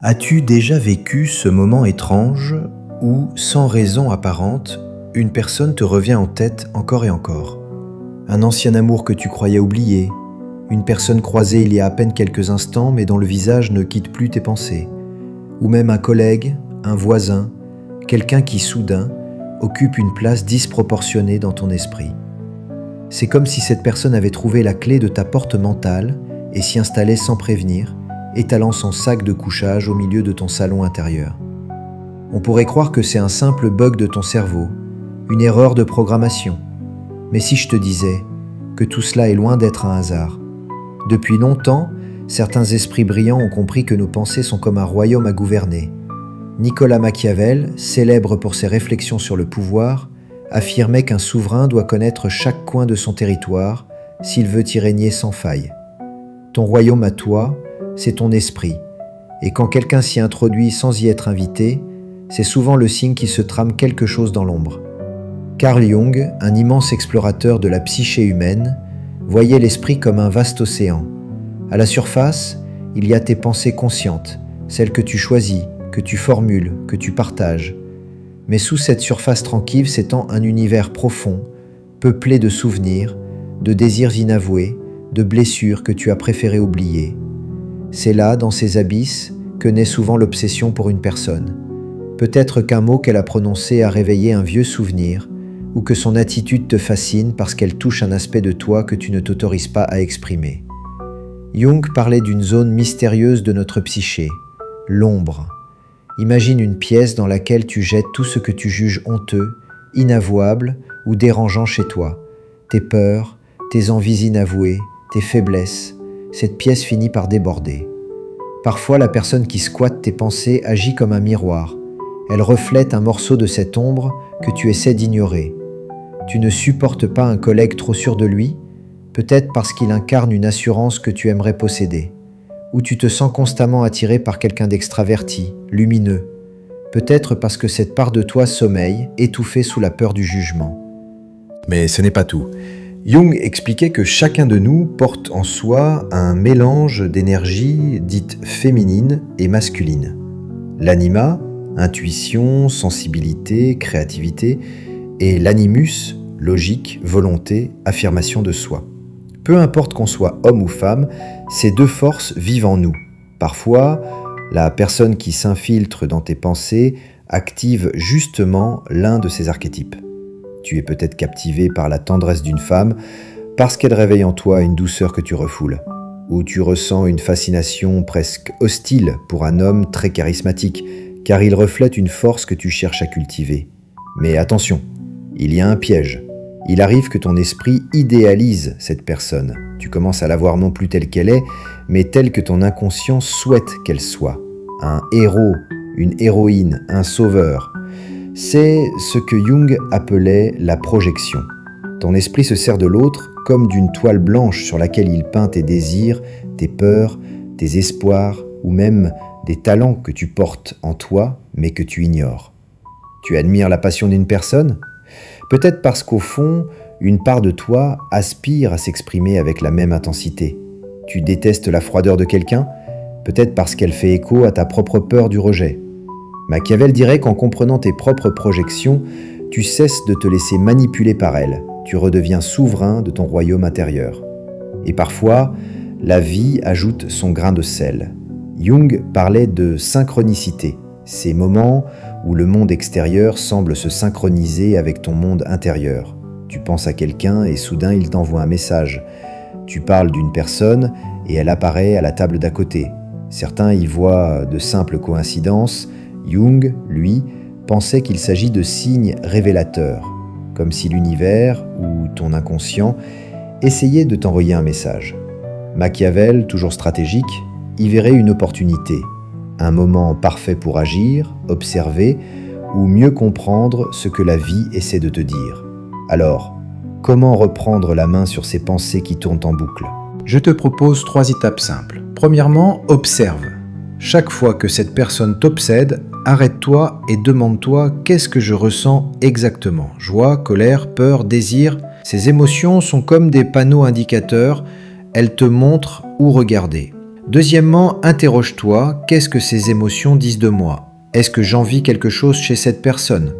As-tu déjà vécu ce moment étrange où, sans raison apparente, une personne te revient en tête encore et encore? Un ancien amour que tu croyais oublié, une personne croisée il y a à peine quelques instants mais dont le visage ne quitte plus tes pensées, ou même un collègue, un voisin, quelqu'un qui soudain occupe une place disproportionnée dans ton esprit. C'est comme si cette personne avait trouvé la clé de ta porte mentale et s'y installait sans prévenir, étalant son sac de couchage au milieu de ton salon intérieur. On pourrait croire que c'est un simple bug de ton cerveau, une erreur de programmation. Mais si je te disais que tout cela est loin d'être un hasard? Depuis longtemps, certains esprits brillants ont compris que nos pensées sont comme un royaume à gouverner. Nicolas Machiavel, célèbre pour ses réflexions sur le pouvoir, affirmait qu'un souverain doit connaître chaque coin de son territoire s'il veut y régner sans faille. Ton royaume à toi, c'est ton esprit, et quand quelqu'un s'y introduit sans y être invité, c'est souvent le signe qu'il se trame quelque chose dans l'ombre. Carl Jung, un immense explorateur de la psyché humaine, voyait l'esprit comme un vaste océan. À la surface, il y a tes pensées conscientes, celles que tu choisis, que tu formules, que tu partages. Mais sous cette surface tranquille s'étend un univers profond, peuplé de souvenirs, de désirs inavoués, de blessures que tu as préféré oublier. C'est là, dans ces abysses, que naît souvent l'obsession pour une personne. Peut-être qu'un mot qu'elle a prononcé a réveillé un vieux souvenir, ou que son attitude te fascine parce qu'elle touche un aspect de toi que tu ne t'autorises pas à exprimer. Jung parlait d'une zone mystérieuse de notre psyché, l'ombre. Imagine une pièce dans laquelle tu jettes tout ce que tu juges honteux, inavouable ou dérangeant chez toi. Tes peurs, tes envies inavouées, tes faiblesses. Cette pièce finit par déborder. Parfois, la personne qui squatte tes pensées agit comme un miroir. Elle reflète un morceau de cette ombre que tu essaies d'ignorer. Tu ne supportes pas un collègue trop sûr de lui, peut-être parce qu'il incarne une assurance que tu aimerais posséder. Ou tu te sens constamment attiré par quelqu'un d'extraverti, lumineux. Peut-être parce que cette part de toi sommeille, étouffée sous la peur du jugement. Mais ce n'est pas tout. Jung expliquait que chacun de nous porte en soi un mélange d'énergie dite féminine et masculine. L'anima, intuition, sensibilité, créativité, et l'animus, logique, volonté, affirmation de soi. Peu importe qu'on soit homme ou femme, ces deux forces vivent en nous. Parfois, la personne qui s'infiltre dans tes pensées active justement l'un de ces archétypes. Tu es peut-être captivé par la tendresse d'une femme parce qu'elle réveille en toi une douceur que tu refoules. Ou tu ressens une fascination presque hostile pour un homme très charismatique, car il reflète une force que tu cherches à cultiver. Mais attention, il y a un piège. Il arrive que ton esprit idéalise cette personne. Tu commences à la voir non plus telle qu'elle est, mais telle que ton inconscient souhaite qu'elle soit. Un héros, une héroïne, un sauveur. C'est ce que Jung appelait la projection. Ton esprit se sert de l'autre comme d'une toile blanche sur laquelle il peint tes désirs, tes peurs, tes espoirs ou même des talents que tu portes en toi mais que tu ignores. Tu admires la passion d'une personne ? Peut-être parce qu'au fond, une part de toi aspire à s'exprimer avec la même intensité. Tu détestes la froideur de quelqu'un ? Peut-être parce qu'elle fait écho à ta propre peur du rejet. Machiavel dirait qu'en comprenant tes propres projections, tu cesses de te laisser manipuler par elles. Tu redeviens souverain de ton royaume intérieur. Et parfois, la vie ajoute son grain de sel. Jung parlait de synchronicité, ces moments où le monde extérieur semble se synchroniser avec ton monde intérieur. Tu penses à quelqu'un et soudain il t'envoie un message. Tu parles d'une personne et elle apparaît à la table d'à côté. Certains y voient de simples coïncidences. Jung, lui, pensait qu'il s'agit de signes révélateurs, comme si l'univers ou ton inconscient essayait de t'envoyer un message. Machiavel, toujours stratégique, y verrait une opportunité, un moment parfait pour agir, observer ou mieux comprendre ce que la vie essaie de te dire. Alors, comment reprendre la main sur ces pensées qui tournent en boucle ? Je te propose 3 étapes simples. Premièrement, observe. Chaque fois que cette personne t'obsède, arrête-toi et demande-toi qu'est-ce que je ressens exactement. Joie, colère, peur, désir. Ces émotions sont comme des panneaux indicateurs, elles te montrent où regarder. Deuxièmement, interroge-toi, qu'est-ce que ces émotions disent de moi? Est-ce que j'envie quelque chose chez cette personne?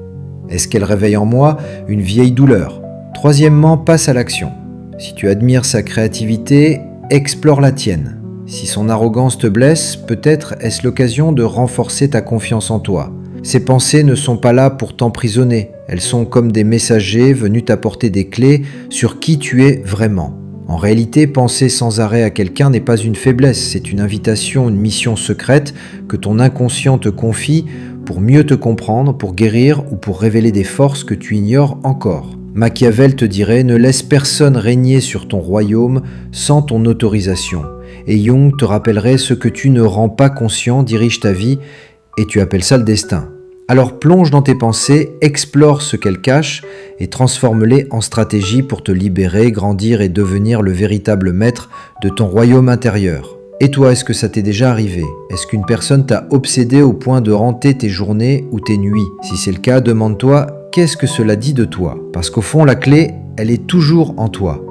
Est-ce qu'elle réveille en moi une vieille douleur? Troisièmement, passe à l'action. Si tu admires sa créativité, explore la tienne. Si son arrogance te blesse, peut-être est-ce l'occasion de renforcer ta confiance en toi. Ces pensées ne sont pas là pour t'emprisonner, elles sont comme des messagers venus t'apporter des clés sur qui tu es vraiment. En réalité, penser sans arrêt à quelqu'un n'est pas une faiblesse, c'est une invitation, une mission secrète que ton inconscient te confie pour mieux te comprendre, pour guérir ou pour révéler des forces que tu ignores encore. Machiavel te dirait « Ne laisse personne régner sur ton royaume sans ton autorisation ». Et Jung te rappellerait « Ce que tu ne rends pas conscient dirige ta vie et tu appelles ça le destin ». Alors plonge dans tes pensées, explore ce qu'elles cachent et transforme-les en stratégie pour te libérer, grandir et devenir le véritable maître de ton royaume intérieur. Et toi, est-ce que ça t'est déjà arrivé? Est-ce qu'une personne t'a obsédé au point de hanter tes journées ou tes nuits? Si c'est le cas, demande-toi, qu'est-ce que cela dit de toi? Parce qu'au fond, la clé, elle est toujours en toi.